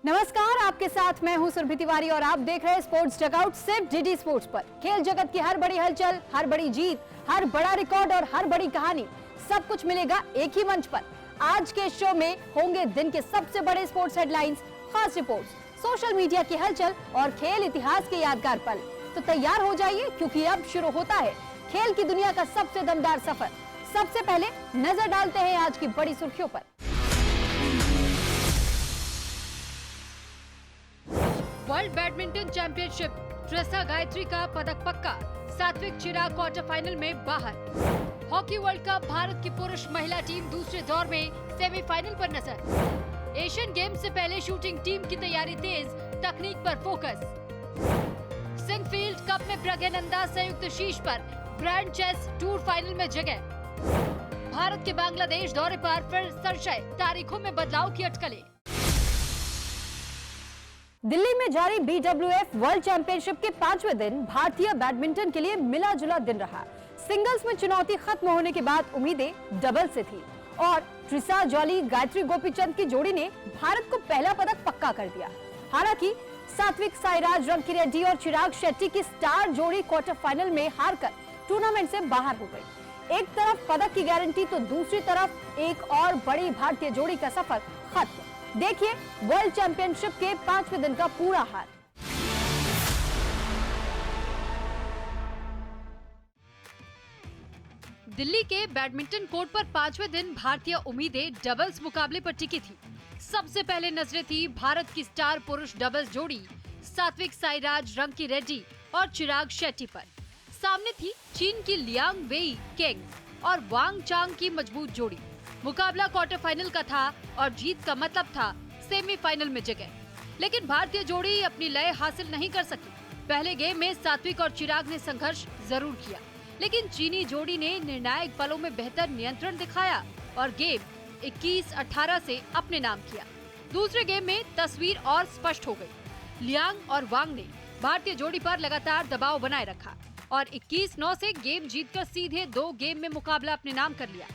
नमस्कार, आपके साथ मैं हूं सुरभि तिवारी और आप देख रहे हैं स्पोर्ट्स डगआउट सिर्फ डीडी स्पोर्ट्स पर। खेल जगत की हर बड़ी हलचल, हर बड़ी जीत, हर बड़ा रिकॉर्ड और हर बड़ी कहानी, सब कुछ मिलेगा एक ही मंच पर। आज के शो में होंगे दिन के सबसे बड़े स्पोर्ट्स हेडलाइंस, खास रिपोर्ट्स, सोशल मीडिया की हलचल और खेल इतिहास के यादगार पल। तो तैयार हो जाइए क्योंकि अब शुरू होता है खेल की दुनिया का सबसे दमदार सफर। सबसे पहले नजर डालते हैं आज की बड़ी सुर्खियों पर। World badminton championship, Teresa Gayatri का पदक पक्का, सात्विक चिराग क्वार्टर फाइनल में बाहर। हॉकी वर्ल्ड कप, भारत की पुरुष महिला टीम दूसरे दौर में सेमीफाइनल पर नजर। एशियन गेम्स से पहले शूटिंग टीम की तैयारी तेज, तकनीक पर फोकस। सिंगफील्ड कप में प्रज्ञानंदा संयुक्त शीर्ष पर, ग्रैंड चेस टूर फाइनल में जगह। भारत के बांग्लादेश दौरे पर फिर संशय, तारीखों में बदलाव की अटकलें। दिल्ली में जारी BWF वर्ल्ड चैंपियनशिप के 5वें दिन भारतीय बैडमिंटन के लिए मिला जुला दिन रहा। सिंगल्स में चुनौती खत्म होने के बाद उम्मीदें डबल से थी और ट्रिसा जॉली गायत्री गोपीचंद की जोड़ी ने भारत को पहला पदक पक्का कर दिया। हालांकि सात्विक साईराज रंकीरेड्डी और चिराग शेट्टी की स्टार जोड़ी क्वार्टर फाइनल में हारकर टूर्नामेंट से बाहर हो गई। एक तरफ पदक की गारंटी तो दूसरी तरफ एक और बड़ी भारतीय जोड़ी का सफर खत्म। देखिए वर्ल्ड चैंपियनशिप के 5वें दिन का पूरा हाल। दिल्ली के बैडमिंटन कोर्ट पर 5वें दिन भारतीय उम्मीदें डबल्स मुकाबले पर टिकी थी। सबसे पहले नजरें थी भारत की स्टार पुरुष डबल्स जोड़ी सात्विक साईराज रंकीरेड्डी और चिराग शेट्टी पर। सामने थी चीन की लियांग वेई केंग और वांग चांग की मजबूत जोड़ी। मुकाबला क्वार्टर फाइनल का था और जीत का मतलब था सेमीफाइनल में जगह। लेकिन भारतीय जोड़ी अपनी लय हासिल नहीं कर सकी। पहले गेम में सात्विक और चिराग ने संघर्ष जरूर किया, लेकिन चीनी जोड़ी ने निर्णायक पलों में बेहतर नियंत्रण दिखाया और गेम 21-18 से अपने नाम किया। दूसरे गेम में तस्वीर और स्पष्ट हो गई। लियांग और वांग ने भारतीय जोड़ी पर लगातार दबाव बनाए रखा और 21-9 से गेम जीतकर सीधे 2 गेम में मुकाबला अपने नाम कर लिया।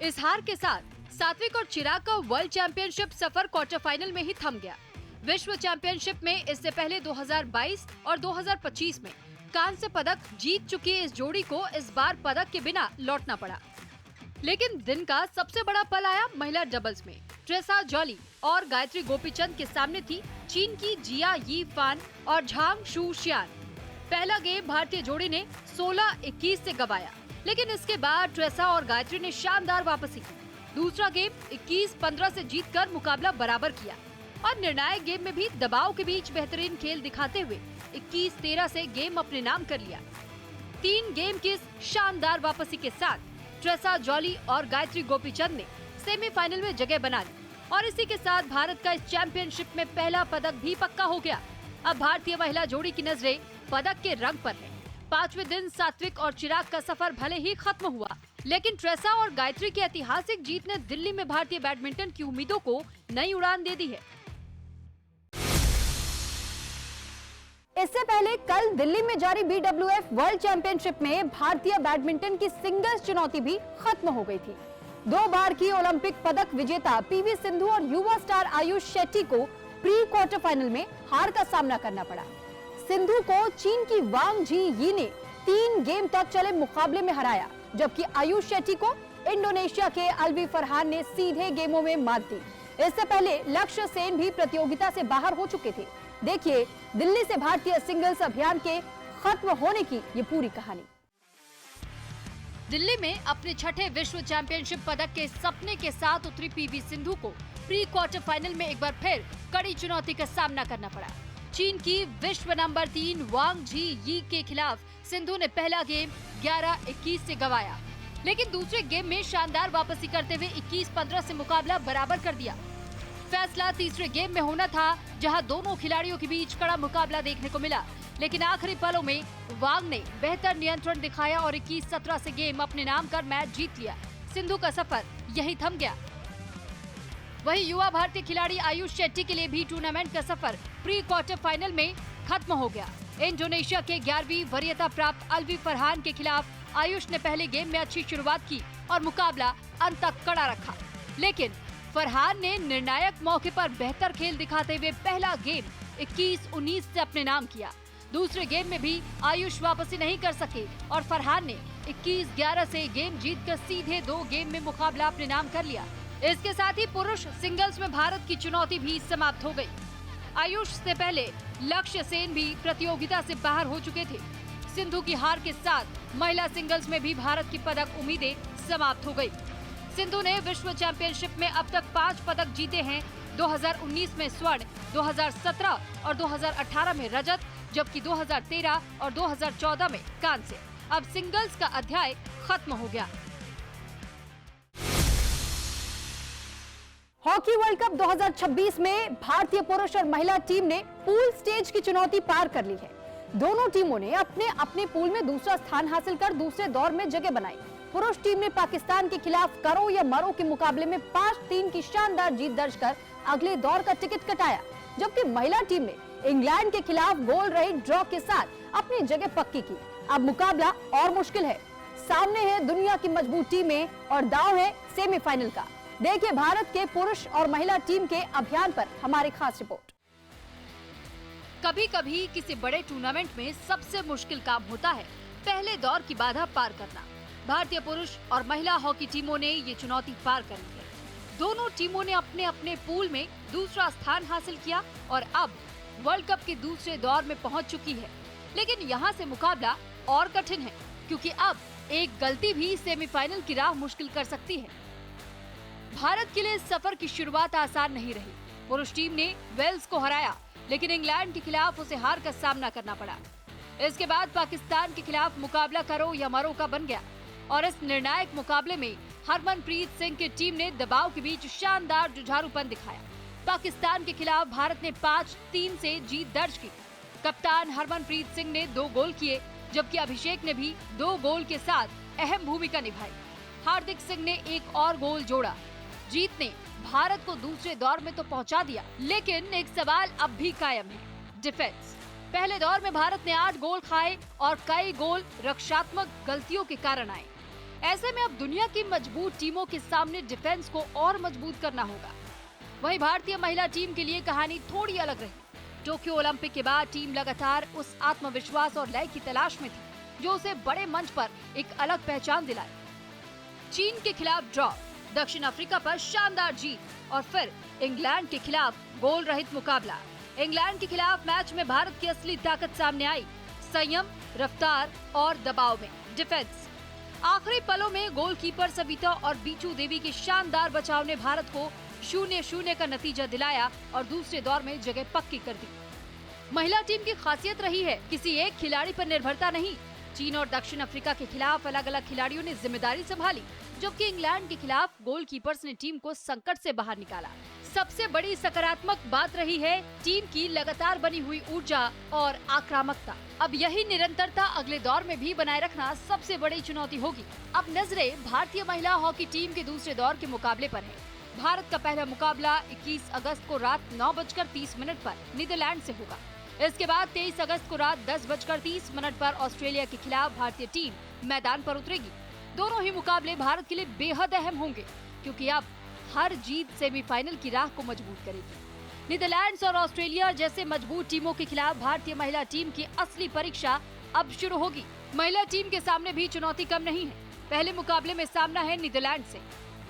इस हार के साथ सात्विक और चिराग का वर्ल्ड चैंपियनशिप सफर क्वार्टर फाइनल में ही थम गया। विश्व चैंपियनशिप में इससे पहले 2022 और 2025 में कांस्य पदक जीत चुकी इस जोड़ी को इस बार पदक के बिना लौटना पड़ा। लेकिन दिन का सबसे बड़ा पल आया महिला डबल्स में। ट्रेसा जॉली और गायत्री गोपीचंद के सामने थी चीन की जिया यी फान और झांग शू शियान। पहला गेम भारतीय जोड़ी ने 16-21 से गंवाया, लेकिन इसके बाद ट्रेसा और गायत्री ने शानदार वापसी की। दूसरा गेम 21-15 से जीतकर मुकाबला बराबर किया और निर्णायक गेम में भी दबाव के बीच बेहतरीन खेल दिखाते हुए 21-13 से गेम अपने नाम कर लिया। 3 गेम की इस शानदार वापसी के साथ ट्रेसा जॉली और गायत्री गोपीचंद ने सेमीफाइनल में जगह बना ली और इसी के साथ भारत का इस चैंपियनशिप में पहला पदक भी पक्का हो गया। अब भारतीय महिला जोड़ी की नजरें पदक के रंग पर है। 5वें दिन सात्विक और चिराग का सफर भले ही खत्म हुआ, लेकिन ट्रेसा और गायत्री की ऐतिहासिक जीत ने दिल्ली में भारतीय बैडमिंटन की उम्मीदों को नई उड़ान दे दी है। इससे पहले कल दिल्ली में जारी BWF वर्ल्ड चैंपियनशिप में भारतीय बैडमिंटन की सिंगल्स चुनौती भी खत्म हो गई थी। 2 बार की ओलंपिक पदक विजेता PV सिंधु और युवा स्टार आयुष शेट्टी को प्री क्वार्टर फाइनल में हार का सामना करना पड़ा। सिंधु को चीन की वांग जी यी ने 3 गेम तक चले मुकाबले में हराया, जबकि आयुष शेट्टी को इंडोनेशिया के अलवी फरहान ने सीधे गेमों में मात दी। इससे पहले लक्ष्य सेन भी प्रतियोगिता से बाहर हो चुके थे। देखिए दिल्ली से भारतीय सिंगल्स अभियान के खत्म होने की ये पूरी कहानी। दिल्ली में अपने छठे विश्व चैंपियनशिप पदक के सपने के साथ उतरी PV सिंधु को प्री क्वार्टर फाइनल में एक बार फिर कड़ी चुनौती का सामना करना पड़ा। चीन की विश्व नंबर 3 वांग जी यी के खिलाफ सिंधु ने पहला गेम 11-21 से गंवाया, लेकिन दूसरे गेम में शानदार वापसी करते हुए 21-15 से मुकाबला बराबर कर दिया। फैसला तीसरे गेम में होना था, जहां दोनों खिलाड़ियों के बीच कड़ा मुकाबला देखने को मिला, लेकिन आखिरी पलों में वांग ने बेहतर नियंत्रण दिखाया और 21-17 से गेम अपने नाम कर मैच जीत लिया। सिंधु का सफर यही थम गया। वहीं युवा भारतीय खिलाड़ी आयुष शेट्टी के लिए भी टूर्नामेंट का सफर प्री क्वार्टर फाइनल में खत्म हो गया। इंडोनेशिया के 11वीं वरीयता प्राप्त अलवी फरहान के खिलाफ आयुष ने पहले गेम में अच्छी शुरुआत की और मुकाबला अंत तक कड़ा रखा, लेकिन फरहान ने निर्णायक मौके पर बेहतर खेल दिखाते हुए पहला गेम 21-19 से अपने नाम किया। दूसरे गेम में भी आयुष वापसी नहीं कर सके और फरहान ने 21-11 से गेम जीतकर सीधे 2 गेम में मुकाबला अपने नाम कर लिया। इसके साथ ही पुरुष सिंगल्स में भारत की चुनौती भी समाप्त हो गई। आयुष से पहले लक्ष्य सेन भी प्रतियोगिता से बाहर हो चुके थे। सिंधु की हार के साथ महिला सिंगल्स में भी भारत की पदक उम्मीदें समाप्त हो गई। सिंधु ने विश्व चैंपियनशिप में अब तक 5 पदक जीते हैं। 2019 में स्वर्ण, 2017 और 2018 में रजत, जबकि 2013 और 2014 में कांस्य। अब सिंगल्स का अध्याय खत्म हो गया। हॉकी वर्ल्ड कप 2026 में भारतीय पुरुष और महिला टीम ने पूल स्टेज की चुनौती पार कर ली है। दोनों टीमों ने अपने अपने पूल में दूसरा स्थान हासिल कर दूसरे दौर में जगह बनाई। पुरुष टीम ने पाकिस्तान के खिलाफ करो या मरो के मुकाबले में 5-3 की शानदार जीत दर्ज कर अगले दौर का टिकट कटाया, जबकि महिला टीम ने इंग्लैंड के खिलाफ गोल रहित ड्रॉ के साथ अपनी जगह पक्की की। अब मुकाबला और मुश्किल है। सामने है दुनिया की मजबूत टीमें और दांव है सेमीफाइनल का। देखिए भारत के पुरुष और महिला टीम के अभियान पर हमारी खास रिपोर्ट। कभी कभी किसी बड़े टूर्नामेंट में सबसे मुश्किल काम होता है पहले दौर की बाधा पार करना। भारतीय पुरुष और महिला हॉकी टीमों ने ये चुनौती पार कर ली है। दोनों टीमों ने अपने अपने पूल में दूसरा स्थान हासिल किया और अब वर्ल्ड कप के दूसरे दौर में पहुंच चुकी है। लेकिन यहाँ से मुकाबला और कठिन है, क्योंकि अब एक गलती भी सेमीफाइनल की राह मुश्किल कर सकती है। भारत के लिए सफर की शुरुआत आसान नहीं रही। पुरुष टीम ने वेल्स को हराया, लेकिन इंग्लैंड के खिलाफ उसे हार का सामना करना पड़ा। इसके बाद पाकिस्तान के खिलाफ मुकाबला करो या मरो का बन गया और इस निर्णायक मुकाबले में हरमनप्रीत सिंह की टीम ने दबाव के बीच शानदार जुझारूपन दिखाया। पाकिस्तान के खिलाफ भारत ने 5-3 से जीत दर्ज की। कप्तान हरमनप्रीत सिंह ने 2 गोल किए, जबकि अभिषेक ने भी 2 गोल के साथ अहम भूमिका निभाई। हार्दिक सिंह ने एक और गोल जोड़ा। जीत ने भारत को दूसरे दौर में तो पहुंचा दिया, लेकिन एक सवाल अब भी कायम है, डिफेंस। पहले दौर में भारत ने 8 गोल खाए और कई गोल रक्षात्मक गलतियों के कारण आए। ऐसे में अब दुनिया की मजबूत टीमों के सामने डिफेंस को और मजबूत करना होगा। वहीं भारतीय महिला टीम के लिए कहानी थोड़ी अलग रही। टोक्यो ओलंपिक के बाद टीम लगातार उस आत्मविश्वास और लय की तलाश में थी जो उसे बड़े मंच पर एक अलग पहचान दिलाए। चीन के खिलाफ ड्रॉ, दक्षिण अफ्रीका पर शानदार जीत और फिर इंग्लैंड के खिलाफ गोल रहित मुकाबला। इंग्लैंड के खिलाफ मैच में भारत की असली ताकत सामने आई, संयम, रफ्तार और दबाव में डिफेंस। आखिरी पलों में गोलकीपर सविता और बीचू देवी के शानदार बचाव ने भारत को 0-0 का नतीजा दिलाया और दूसरे दौर में जगह पक्की कर दी। महिला टीम की खासियत रही है किसी एक खिलाड़ी पर निर्भरता नहीं। चीन और दक्षिण अफ्रीका के खिलाफ अलग अलग खिलाड़ियों ने जिम्मेदारी संभाली, जबकि इंग्लैंड के खिलाफ गोलकीपर्स ने टीम को संकट से बाहर निकाला। सबसे बड़ी सकारात्मक बात रही है टीम की लगातार बनी हुई ऊर्जा और आक्रामकता। अब यही निरंतरता अगले दौर में भी बनाए रखना सबसे बड़ी चुनौती होगी। अब नजरें भारतीय महिला हॉकी टीम के दूसरे दौर के मुकाबले पर है। भारत का पहला मुकाबला 21 अगस्त को रात 9:30 पर नीदरलैंड से होगा। इसके बाद 23 अगस्त को रात 10:30 पर ऑस्ट्रेलिया के खिलाफ भारतीय टीम मैदान पर उतरेगी। दोनों ही मुकाबले भारत के लिए बेहद अहम होंगे, क्योंकि अब हर जीत सेमीफाइनल की राह को मजबूत करेगी। नीदरलैंड्स और ऑस्ट्रेलिया जैसे मजबूत टीमों के खिलाफ भारतीय महिला टीम की असली परीक्षा अब शुरू होगी। महिला टीम के सामने भी चुनौती कम नहीं है। पहले मुकाबले में सामना है नीदरलैंड से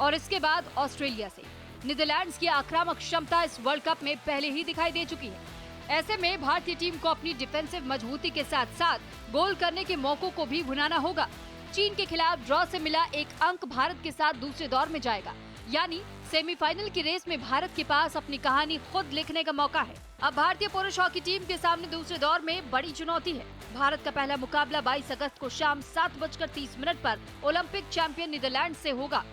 और इसके बाद ऑस्ट्रेलिया से। नीदरलैंड्स की आक्रामक क्षमता इस वर्ल्ड कप में पहले ही दिखाई दे चुकी है। ऐसे में भारतीय टीम को अपनी डिफेंसिव मजबूती के साथ साथ गोल करने के मौकों को भी भुनाना होगा। चीन के खिलाफ ड्रॉ से मिला एक अंक भारत के साथ दूसरे दौर में जाएगा, यानी सेमीफाइनल की रेस में भारत के पास अपनी कहानी खुद लिखने का मौका है। अब भारतीय पुरुष हॉकी टीम के सामने दूसरे दौर में बड़ी चुनौती है। भारत का पहला मुकाबला 22 अगस्त को शाम 7:30 पर ओलंपिक चैंपियन नीदरलैंड से होगा।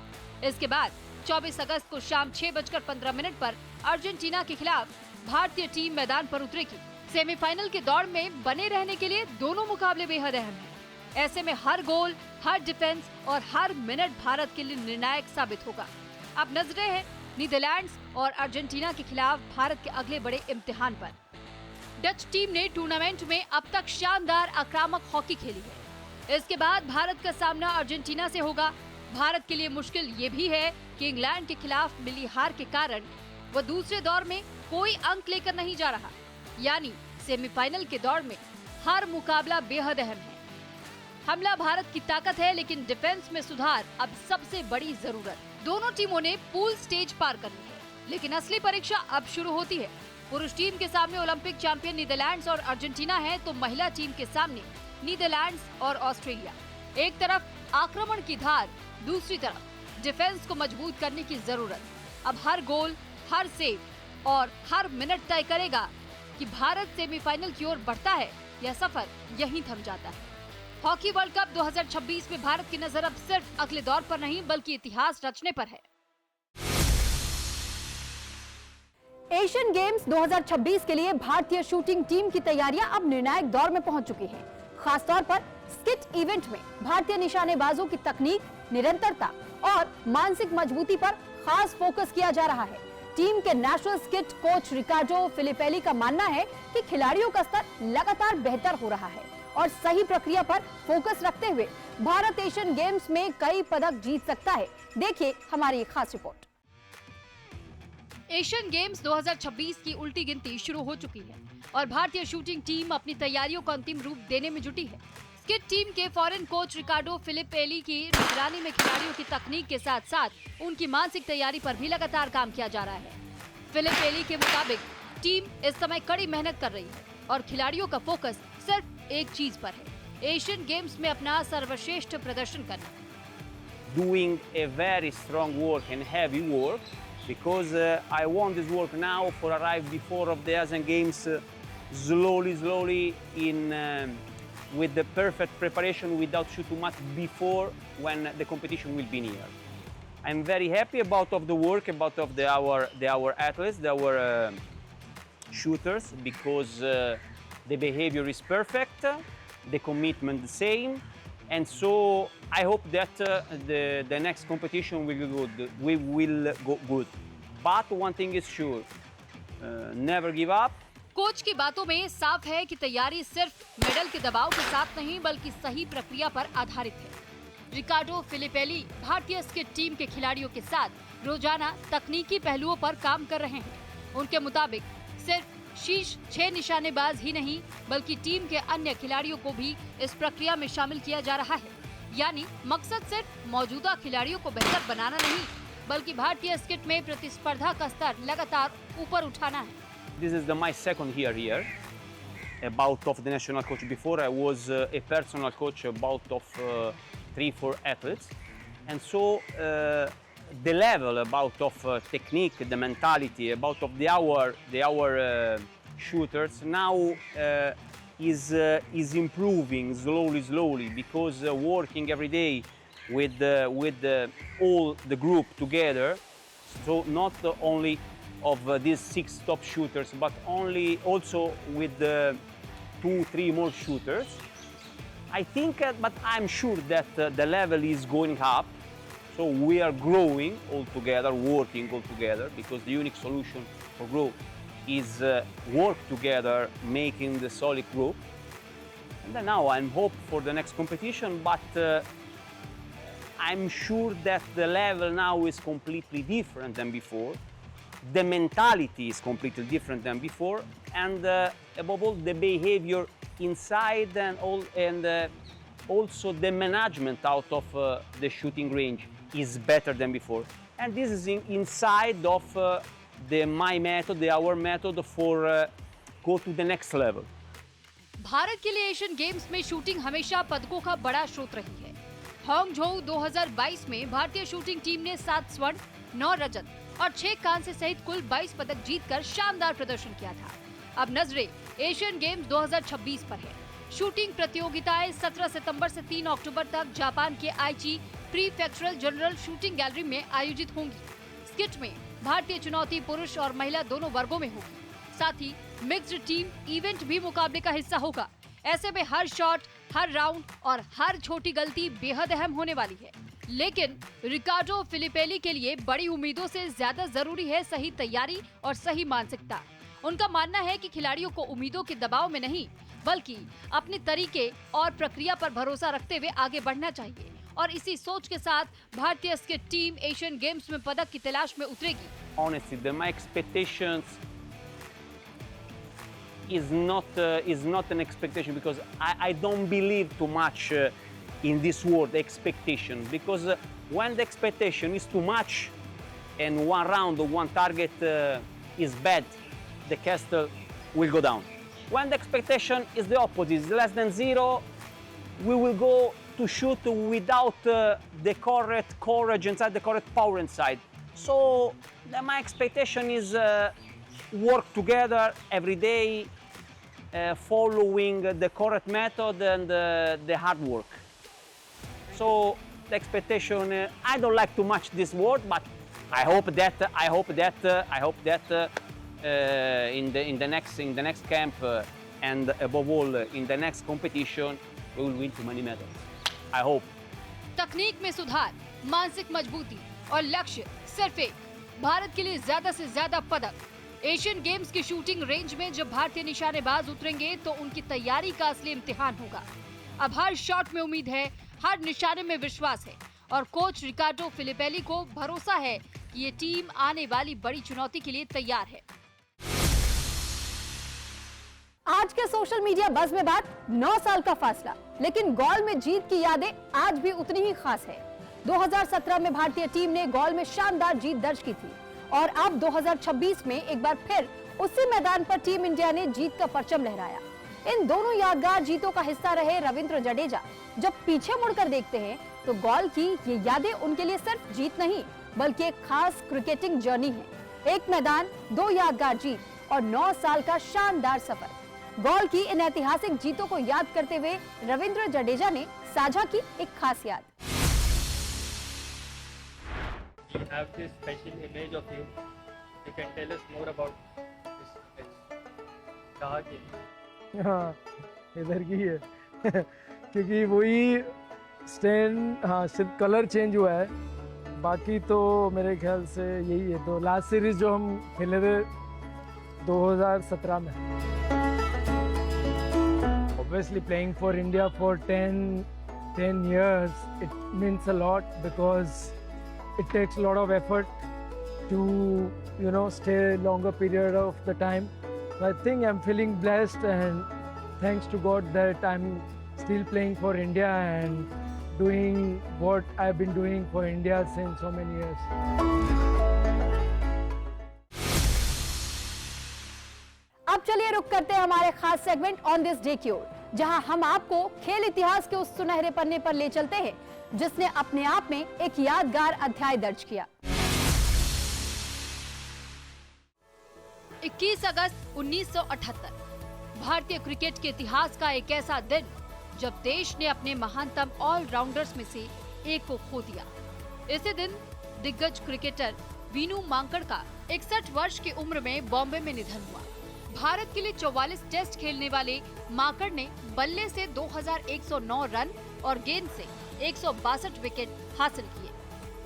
इसके बाद 24 अगस्त को शाम 6:15 पर अर्जेंटीना के खिलाफ भारतीय टीम मैदान पर उतरेगी। सेमीफाइनल के दौर में बने रहने के लिए दोनों मुकाबले बेहद अहम हैं। ऐसे में हर गोल, हर डिफेंस और हर मिनट भारत के लिए निर्णायक साबित होगा। अब नजरें हैं नीदरलैंड्स और अर्जेंटीना के खिलाफ भारत के अगले बड़े इम्तिहान पर। डच टीम ने टूर्नामेंट में अब तक शानदार आक्रामक हॉकी खेली है। इसके बाद भारत का सामना अर्जेंटीना से होगा। भारत के लिए मुश्किल ये भी है कि इंग्लैंड के खिलाफ मिली हार के कारण वो दूसरे दौर में कोई अंक लेकर नहीं जा रहा, यानी सेमीफाइनल के दौर में हर मुकाबला बेहद अहम है। हमला भारत की ताकत है, लेकिन डिफेंस में सुधार अब सबसे बड़ी जरूरत। दोनों टीमों ने पूल स्टेज पार कर ली है, लेकिन असली परीक्षा अब शुरू होती है। पुरुष टीम के सामने ओलंपिक चैंपियन नीदरलैंड्स और अर्जेंटीना है, तो महिला टीम के सामने नीदरलैंड्स और ऑस्ट्रेलिया। एक तरफ आक्रमण की धार, दूसरी तरफ डिफेंस को मजबूत करने की जरूरत। अब हर गोल, हर सेव और हर मिनट तय करेगा कि भारत सेमीफाइनल की ओर बढ़ता है या सफर यहीं थम जाता है। हॉकी वर्ल्ड कप 2026 में भारत की नजर अब सिर्फ अगले दौर पर नहीं बल्कि इतिहास रचने पर है। एशियन गेम्स 2026 के लिए भारतीय शूटिंग टीम की तैयारियां अब निर्णायक दौर में पहुंच चुकी हैं। खासतौर पर स्किट इवेंट में भारतीय निशानेबाजों की तकनीक, निरंतरता और मानसिक मजबूती पर खास फोकस किया जा रहा है। टीम के नेशनल स्किट कोच रिकार्डो फिलिपेली का मानना है कि खिलाड़ियों का स्तर लगातार बेहतर हो रहा है और सही प्रक्रिया पर फोकस रखते हुए भारत एशियन गेम्स में कई पदक जीत सकता है। देखिए हमारी एक खास रिपोर्ट। एशियन गेम्स 2026 की उल्टी गिनती शुरू हो चुकी है और भारतीय शूटिंग टीम अपनी तैयारियों को अंतिम रूप देने में जुटी है। स्किट टीम के फॉरेन कोच रिकार्डो फिलिपेली की निगरानी में खिलाड़ियों की तकनीक के साथ साथ उनकी मानसिक तैयारी पर भी लगातार काम किया जा रहा है। फिलिपेली के मुताबिक टीम इस समय कड़ी मेहनत कर रही है और खिलाड़ियों का फोकस सिर्फ एक चीज पर है, एशियन गेम्स में अपना सर्वश्रेष्ठ प्रदर्शन करना। Doing a very strong work and heavy work because I want this work now for arrive before of the Asian Games slowly with the perfect preparation without shoot too much before when the competition will be near. I'm very happy about of the work about of our athletes, our shooters, because the behavior is perfect, the commitment the same, and so I hope that the next competition will go good. We will go good. But one thing is sure, never give up. Coach की बातों में साफ है कि तैयारी सिर्फ medal के दबाव के साथ नहीं बल्कि सही प्रक्रिया पर आधारित है। रिकार्डो फिलिपेली भारतीय स्किट टीम के खिलाड़ियों के साथ रोजाना तकनीकी पहलुओं पर काम कर रहे हैं। उनके मुताबिक सिर्फ शीर्ष 6 निशानेबाज ही नहीं बल्कि टीम के अन्य खिलाड़ियों को भी इस प्रक्रिया में शामिल किया जा रहा है। यानी मकसद सिर्फ मौजूदा खिलाड़ियों को बेहतर बनाना नहीं बल्कि भारतीय स्किट में प्रतिस्पर्धा का स्तर लगातार ऊपर उठाना है। This is my second year here, about of the national coach. Before I was a personal coach about of 3-4 athletes, and so the level about of technique, the mentality about of our shooters now is improving slowly because working every day with all the group together. So not only of these 6 top shooters, but also with 2-3 more shooters. I think, but I'm sure that the level is going up. So we are growing all together, working all together, because the unique solution for growth is work together, making the solid group. And then now I'm hope for the next competition, but I'm sure that the level now is completely different than before. The mentality is completely different than before, and above all, the behavior inside and also the management out of the shooting range is better than before. And this is inside of my method, our method for go to the next level. Bharat के लिए Asian games में shooting हमेशा पदकों का बड़ा स्रोत रही है। हांगझोउ 2022 में भारतीय शूटिंग टीम ने 7 स्वर्ण, 9 रजत और 6 कांस्य सहित कुल 22 पदक जीतकर शानदार प्रदर्शन किया था। अब नजरें एशियन गेम्स 2026 पर है। शूटिंग प्रतियोगिताएं 17 सितंबर से 3 अक्टूबर तक जापान के आईची प्रीफेक्चरल जनरल शूटिंग गैलरी में आयोजित होंगी। स्किट में भारतीय चुनौती पुरुष और महिला दोनों वर्गों में होगी। साथ ही मिक्स्ड टीम इवेंट भी मुकाबले का हिस्सा होगा। ऐसे में हर शॉट, हर राउंड और हर छोटी गलती बेहद अहम होने वाली है। लेकिन रिकार्डो फिलिपेली के लिए बड़ी उम्मीदों से ज्यादा जरूरी है सही तैयारी और सही मानसिकता। उनका मानना है कि खिलाड़ियों को उम्मीदों के दबाव में नहीं बल्कि अपने तरीके और प्रक्रिया पर भरोसा रखते हुए आगे बढ़ना चाहिए और इसी सोच के साथ भारतीय स्केट टीम एशियन गेम्स में पदक की तलाश में उतरेगी। Honestly, my expectations is not an expectation because I don't believe too much in this word expectation, because when the expectation is too much and one round or one target is bad, the castle will go down. When the expectation is the opposite, is less than zero, we will go to shoot without the correct courage inside, the correct power inside. So my expectation is work together every day, following the correct method and the hard work. So the expectation, I don't like too much this word, but I hope that in the next camp and above all in the next competition, we will win too many medals. I hope. तकनीक में सुधार, मानसिक मजबूती और लक्ष्य सिर्फ एक, भारत के लिए ज्यादा से ज्यादा पदक। एशियन गेम्स की शूटिंग रेंज में जब भारतीय निशानेबाज उतरेंगे तो उनकी तैयारी का असली इम्तिहान होगा। अब हर शॉट में उम्मीद है, हर निशाने में विश्वास है और कोच रिकार्डो फिलिपेली को भरोसा है कि ये टीम आने वाली बड़ी चुनौती के लिए तैयार है। आज के सोशल मीडिया बज़ में बात 9 साल का फासला, लेकिन गोल में जीत की यादें आज भी उतनी ही खास है। 2017 में भारतीय टीम ने गोल में शानदार जीत दर्ज की थी और अब 2026 में एक बार फिर उसी मैदान पर टीम इंडिया ने जीत का परचम लहराया। इन दोनों यादगार जीतों का हिस्सा रहे रविंद्र जडेजा। जब पीछे मुड़कर देखते हैं तो गोल की ये यादें उनके लिए सिर्फ जीत नहीं बल्कि एक खास क्रिकेटिंग जर्नी है। एक मैदान, 2 यादगार जीत और 9 साल का शानदार सफर। गोल की इन ऐतिहासिक जीतों को याद करते हुए रविंद्र जडेजा ने साझा की एक खास याद। We have this special image of you. You can tell us more about this image. कहाँ की? हाँ, इधर की है क्योंकि वही स्टैंड, हाँ सिर्फ कलर चेंज हुआ है, बाकी तो मेरे ख्याल से यही है। तो लास्ट सीरीज जो हम खेले थे 2017 में। Obviously playing for India for 10 years, it means a lot because it takes a lot of effort to, stay longer period of the time. So I think I'm feeling blessed and thanks to God that I'm still playing for India and doing what I've been doing for India since so many years. अब चलिए रुक करते हैं हमारे खास segment on this day की ओर, जहां हम आपको खेल इतिहास के उस सुनहरे पन्ने पर ले चलते हैं जिसने अपने आप में एक यादगार अध्याय दर्ज किया। 21 अगस्त 1978 भारतीय क्रिकेट के इतिहास का एक ऐसा दिन जब देश ने अपने महानतम ऑलराउंडर्स में से एक को खो दिया। इसी दिन दिग्गज क्रिकेटर वीनू मांकड़ का 61 वर्ष की उम्र में बॉम्बे में निधन हुआ। भारत के लिए 44 टेस्ट खेलने वाले मांकड़ ने बल्ले से 2109 रन और गेंद से 162 विकेट हासिल किए।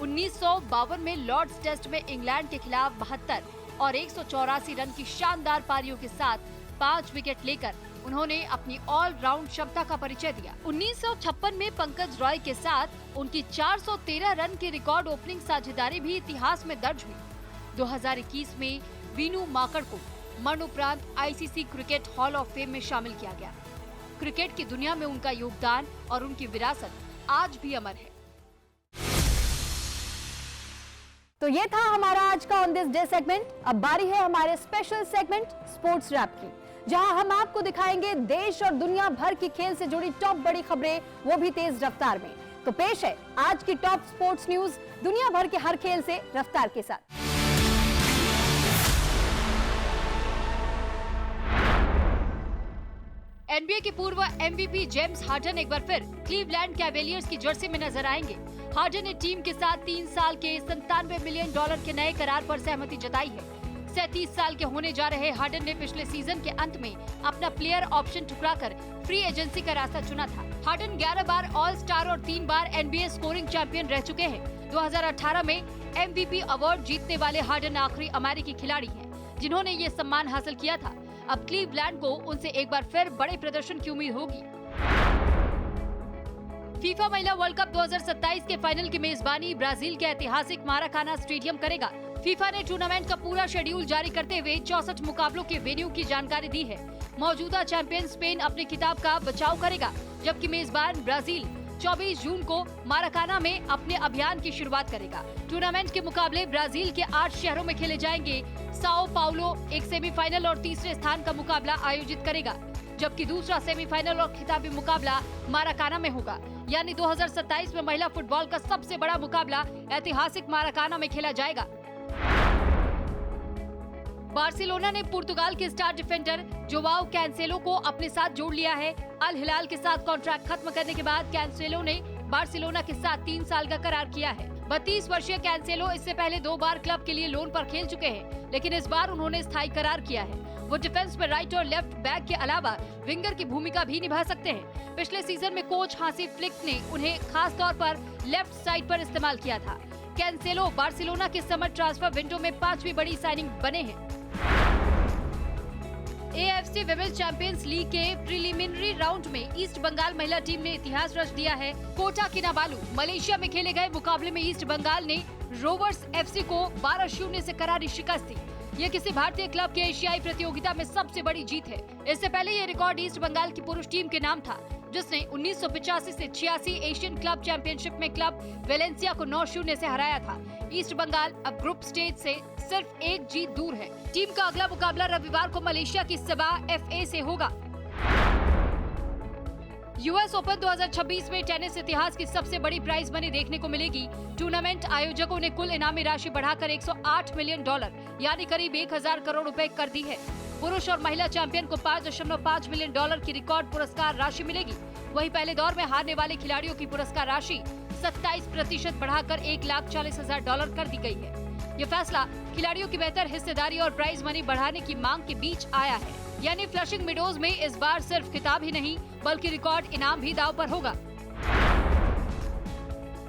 1952 में लॉर्ड्स टेस्ट में इंग्लैंड के खिलाफ 72 और 184 रन की शानदार पारियों के साथ 5 विकेट लेकर उन्होंने अपनी ऑलराउंड क्षमता का परिचय दिया। 1956 में पंकज रॉय के साथ उनकी 413 रन की रिकॉर्ड ओपनिंग साझेदारी भी इतिहास में दर्ज हुई। 2021 में वीनू मांकड़ को मरणोपरांत ICC cricket hall of fame में शामिल किया गया। क्रिकेट की दुनिया में उनका योगदान और उनकी विरासत आज भी अमर है। तो ये था हमारा आज का ऑन दिस डे सेगमेंट। अब बारी है हमारे स्पेशल सेगमेंट स्पोर्ट्स रैप की, जहां हम आपको दिखाएंगे देश और दुनिया भर की खेल से जुड़ी टॉप बड़ी खबरें, वो भी तेज रफ्तार में। तो पेश है आज की टॉप स्पोर्ट्स न्यूज दुनिया भर के हर खेल से रफ्तार के साथ। एनबीए के पूर्व एमवीपी जेम्स हार्डन एक बार फिर क्लीवलैंड कैवेलियर्स की जर्सी में नजर आएंगे। हार्डन ने टीम के साथ 3 साल के $97 मिलियन के नए करार पर सहमति जताई है। 37 साल के होने जा रहे हार्डन ने पिछले सीजन के अंत में अपना प्लेयर ऑप्शन ठुकराकर फ्री एजेंसी का रास्ता चुना था। हार्डन 11 बार ऑल स्टार और 3 बार एनबीए स्कोरिंग चैंपियन रह चुके हैं। 2018 में एमवीपी अवार्ड जीतने वाले हार्डन आखिरी अमेरिकी खिलाड़ी हैं जिन्होंने ये सम्मान हासिल किया था। अब क्लीवलैंड को उनसे एक बार फिर बड़े प्रदर्शन की उम्मीद होगी। फीफा महिला वर्ल्ड कप 2027 के फाइनल की मेजबानी ब्राजील के ऐतिहासिक माराकाना स्टेडियम करेगा। फीफा ने टूर्नामेंट का पूरा शेड्यूल जारी करते हुए 64 मुकाबलों के वेन्यू की जानकारी दी है। मौजूदा चैंपियन स्पेन अपने खिताब का बचाव करेगा, जबकि मेजबान ब्राजील 24 जून को माराकाना में अपने अभियान की शुरुआत करेगा। टूर्नामेंट के मुकाबले ब्राजील के 8 शहरों में खेले जाएंगे। साओ पाउलो एक सेमीफाइनल और तीसरे स्थान का मुकाबला आयोजित करेगा, जबकि दूसरा सेमीफाइनल और खिताबी मुकाबला माराकाना में होगा। यानी 2027 में महिला फुटबॉल का सबसे बड़ा मुकाबला ऐतिहासिक माराकाना में खेला जाएगा। बार्सिलोना ने पुर्तगाल के स्टार डिफेंडर जोवाओ कैंसेलो को अपने साथ जोड़ लिया है। अल हिलाल के साथ कॉन्ट्रैक्ट खत्म करने के बाद कैंसेलो ने बार्सिलोना के साथ 3 साल का करार किया है। 32 वर्षीय कैंसेलो इससे पहले 2 बार क्लब के लिए लोन पर खेल चुके हैं, लेकिन इस बार उन्होंने स्थायी करार किया है। वो डिफेंस में राइट और लेफ्ट बैक के अलावा विंगर की भूमिका भी निभा सकते हैं। पिछले सीजन में कोच हांसी फ्लिक ने उन्हें खास तौर पर लेफ्ट साइड पर इस्तेमाल किया था। कैंसेलो बार्सिलोना के समर ट्रांसफर विंडो में 5वीं बड़ी साइनिंग बने हैं। AFC विमेंस चैंपियंस लीग के प्रीलिमिनरी राउंड में ईस्ट बंगाल महिला टीम ने इतिहास रच दिया है। कोटा किनाबालू मलेशिया में खेले गए मुकाबले में ईस्ट बंगाल ने रोवर्स FC को 12-0 से करारी शिकस्त दी। ये किसी भारतीय क्लब के एशियाई प्रतियोगिता में सबसे बड़ी जीत है। इससे पहले ये रिकॉर्ड ईस्ट बंगाल की पुरुष टीम के नाम था, जिसने 1985 से 86 एशियन क्लब चैंपियनशिप में क्लब वेलेंसिया को 9-0 से हराया था। ईस्ट बंगाल अब ग्रुप स्टेज से सिर्फ 1 जीत दूर है। टीम का अगला मुकाबला रविवार को मलेशिया की सबा FA से होगा। US ओपन 2026 में टेनिस इतिहास की सबसे बड़ी प्राइज मनी देखने को मिलेगी। टूर्नामेंट आयोजकों ने कुल इनामी राशि बढ़ाकर $108 मिलियन यानी करीब 1000 करोड़ रुपए कर दी है। पुरुष और महिला चैंपियन को $5.5 मिलियन की रिकॉर्ड पुरस्कार राशि मिलेगी। वहीं पहले दौर में हारने वाले खिलाड़ियों की पुरस्कार राशि 27% बढ़ाकर $1,40,000 कर दी गई है। ये फैसला खिलाड़ियों की बेहतर हिस्सेदारी और प्राइज मनी बढ़ाने की मांग के बीच आया है। यानी फ्लशिंग मीडोज में इस बार सिर्फ खिताब ही नहीं बल्कि रिकॉर्ड इनाम भी दांव पर होगा।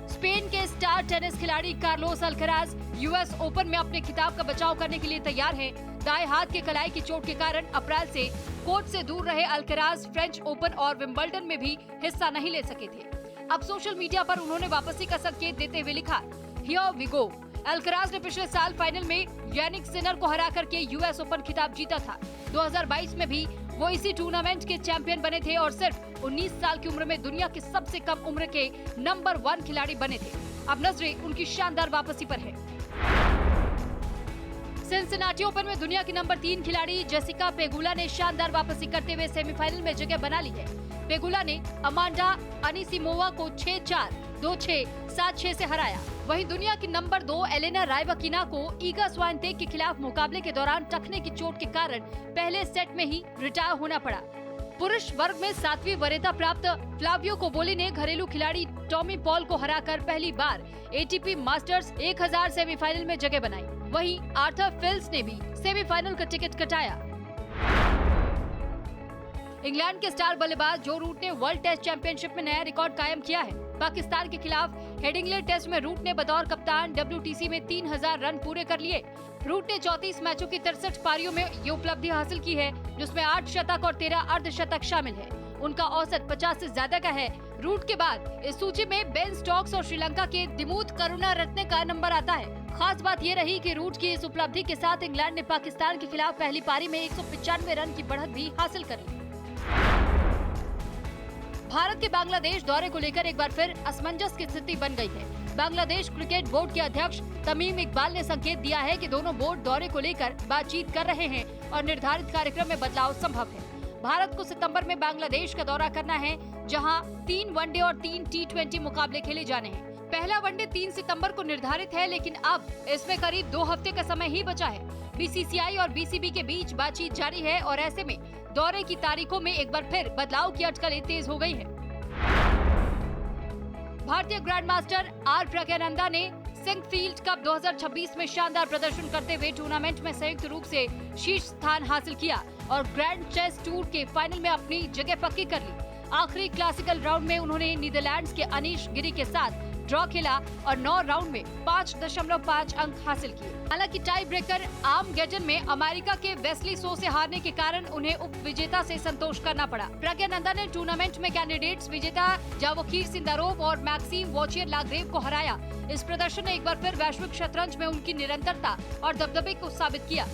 स्पेन के स्टार टेनिस खिलाड़ी कार्लोस अल्कराज US ओपन में अपने खिताब का बचाव करने के लिए तैयार हैं। दाएं हाथ के कलाई की चोट के कारण अप्रैल से कोर्ट से दूर रहे अल्कराज फ्रेंच ओपन और विंबलडन में भी हिस्सा नहीं ले सके थे। अब सोशल मीडिया पर उन्होंने वापसी का संकेत देते हुए लिखा, हियर वी गो। अल्कराज ने पिछले साल फाइनल में यानिक सिनर को हरा करके US ओपन खिताब जीता था। 2022 में भी वो इसी टूर्नामेंट के चैंपियन बने थे और सिर्फ 19 साल की उम्र में दुनिया के सबसे कम उम्र के नंबर 1 खिलाड़ी बने थे। अब नजरें उनकी शानदार वापसी पर है। सिनसिनाटी ओपन में दुनिया की नंबर 3 खिलाड़ी जेसिका पेगुला ने शानदार वापसी करते हुए सेमीफाइनल में जगह बना ली है। पेगुला ने अमांडा अनिसिमोवा को 6-4, 2-6, 7-6 से हराया। वहीं दुनिया की नंबर 2 एलेना रायबाकिना को ईगा स्वाइनटेक के खिलाफ मुकाबले के दौरान टखने की चोट के कारण पहले सेट में ही रिटायर होना पड़ा। पुरुष वर्ग में 7वीं वरीयता प्राप्त फ्लावियो कोबोली ने घरेलू खिलाड़ी टॉमी पॉल को हराकर पहली बार ATP मास्टर्स 1000 सेमीफाइनल में जगह बनाई। वहीं आर्थर फिल्स ने भी सेमीफाइनल का टिकट कटाया। इंग्लैंड के स्टार बल्लेबाज जो रूट ने वर्ल्ड टेस्ट चैंपियनशिप में नया रिकॉर्ड कायम किया है। पाकिस्तान के खिलाफ हेडिंग्ले टेस्ट में रूट ने बतौर कप्तान WTC में 3000 रन पूरे कर लिए। रूट ने 34 मैचों की 63 पारियों में ये उपलब्धि हासिल की है, जिसमें 8 शतक और 13 अर्धशतक शामिल है। उनका औसत 50 से ज्यादा का है। रूट के बाद इस सूची में बेन स्टोक्स और श्रीलंका के दिमूथ करुणारत्ने का नंबर आता है। खास बात ये रही कि रूट की इस उपलब्धि के साथ इंग्लैंड ने पाकिस्तान के खिलाफ पहली पारी में 195 रन की बढ़त भी हासिल कर ली। भारत के बांग्लादेश दौरे को लेकर एक बार फिर असमंजस की स्थिति बन गई है। बांग्लादेश क्रिकेट बोर्ड के अध्यक्ष तमीम इकबाल ने संकेत दिया है कि दोनों बोर्ड दौरे को लेकर बातचीत कर रहे हैं और निर्धारित कार्यक्रम में बदलाव संभव है। भारत को सितंबर में बांग्लादेश का दौरा करना है, जहां 3 वनडे और 3 T20 मुकाबले खेले जाने हैं। पहला वनडे 3 सितंबर को निर्धारित है, लेकिन अब इसमें करीब 2 हफ्ते का समय ही बचा है। BCCI और BCB के बीच बातचीत जारी है और ऐसे में दौरे की तारीखों में एक बार फिर बदलाव की अटकलें तेज हो गई है। भारतीय ग्रैंड मास्टर आर प्रज्ञानंदा ने सिंकफील्ड कप 2026 में शानदार प्रदर्शन करते हुए टूर्नामेंट में संयुक्त रूप से शीर्ष स्थान हासिल किया और ग्रैंड चेस टूर के फाइनल में अपनी जगह पक्की कर ली। आखिरी क्लासिकल राउंड में उन्होंने नीदरलैंड्स के अनीश गिरी के साथ ड्रॉ खेला और 9 राउंड में 5.5 अंक हासिल किए। हालांकि टाई ब्रेकर आर्मगेडन में अमेरिका के वेस्ली सो से हारने के कारण उन्हें उप विजेता से संतोष करना पड़ा। प्रज्ञानंदा ने टूर्नामेंट में कैंडिडेट्स विजेता जावोखिर सिंदारोव और मैक्सिम वॉचियर-लागरेव को हराया। इस प्रदर्शन ने एक बार फिर वैश्विक शतरंज में उनकी निरंतरता और दबदबे को साबित किया।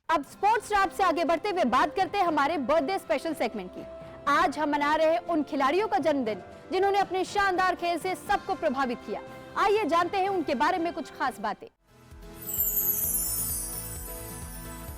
अब स्पोर्ट्स रैप से आगे बढ़ते हुए बात करते हैं हमारे बर्थडे स्पेशल सेगमेंट की। आज हम मना रहे हैं उन खिलाड़ियों का जन्मदिन जिन्होंने अपने शानदार खेल से सबको प्रभावित किया। आइए जानते हैं उनके बारे में कुछ खास बातें।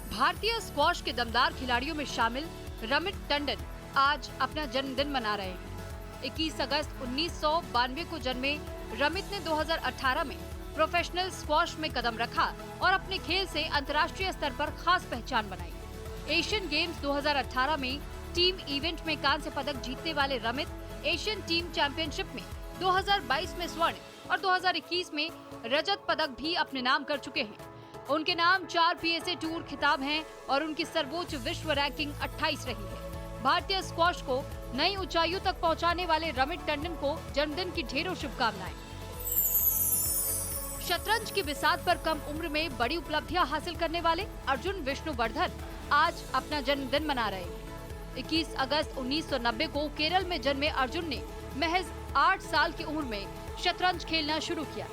भारतीय स्क्वॉश के दमदार खिलाड़ियों में शामिल रमित टंडन आज अपना जन्मदिन मना रहे हैं। 21 अगस्त 1992 को जन्मे रमित ने 2018 में प्रोफेशनल स्क्वॉश में कदम रखा और अपने खेल से अंतर्राष्ट्रीय स्तर पर खास पहचान बनाई। एशियन गेम्स 2018 में टीम इवेंट में कांस्य पदक जीतने वाले रमित एशियन टीम चैंपियनशिप में 2022 में स्वर्ण और 2021 में रजत पदक भी अपने नाम कर चुके हैं। उनके नाम 4 PSA टूर खिताब हैं और उनकी सर्वोच्च विश्व रैंकिंग 28 रही है। भारतीय स्क्वॉश को नई ऊंचाइयों तक पहुंचाने वाले रमित टंडन को जन्मदिन की ढेरों शुभकामनाएं। शतरंज की बिसात पर कम उम्र में बड़ी उपलब्धियां हासिल करने वाले अर्जुन विष्णुवर्धन आज अपना जन्मदिन मना रहे हैं। 21 अगस्त 1990 को केरल में जन्मे अर्जुन ने महज 8 साल की उम्र में शतरंज खेलना शुरू किया।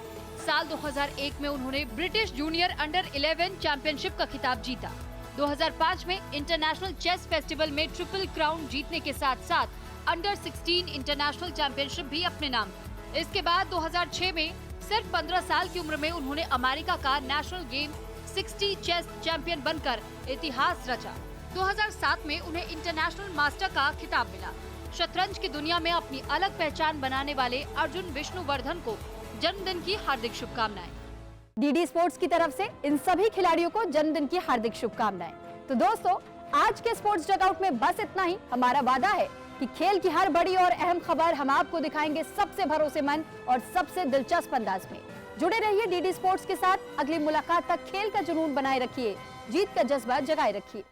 साल 2001 में उन्होंने ब्रिटिश जूनियर अंडर 11 चैंपियनशिप का खिताब जीता। 2005 में इंटरनेशनल चेस फेस्टिवल में ट्रिपल क्राउन जीतने के साथ साथ अंडर 16 इंटरनेशनल चैंपियनशिप भी अपने नाम की। इसके बाद 2006 में सिर्फ 15 साल की उम्र में उन्होंने अमेरिका का नेशनल गेम 60 चेस चैंपियन बनकर इतिहास रचा। 2007 में उन्हें इंटरनेशनल मास्टर का खिताब मिला। शतरंज की दुनिया में अपनी अलग पहचान बनाने वाले अर्जुन विष्णुवर्धन को जन्मदिन की हार्दिक शुभकामनाएं। डीडी स्पोर्ट्स की तरफ से इन सभी खिलाड़ियों को जन्मदिन की हार्दिक शुभकामनाएं। तो दोस्तों, आज के स्पोर्ट्स डगआउट में बस इतना ही। हमारा वादा है कि खेल की हर बड़ी और अहम खबर हम आपको दिखाएंगे सबसे भरोसेमंद और सबसे दिलचस्प अंदाज में। जुड़े रहिए डीडी स्पोर्ट्स के साथ। अगली मुलाकात तक खेल का जुनून बनाए रखिए, जीत का जज्बा जगाए रखिए।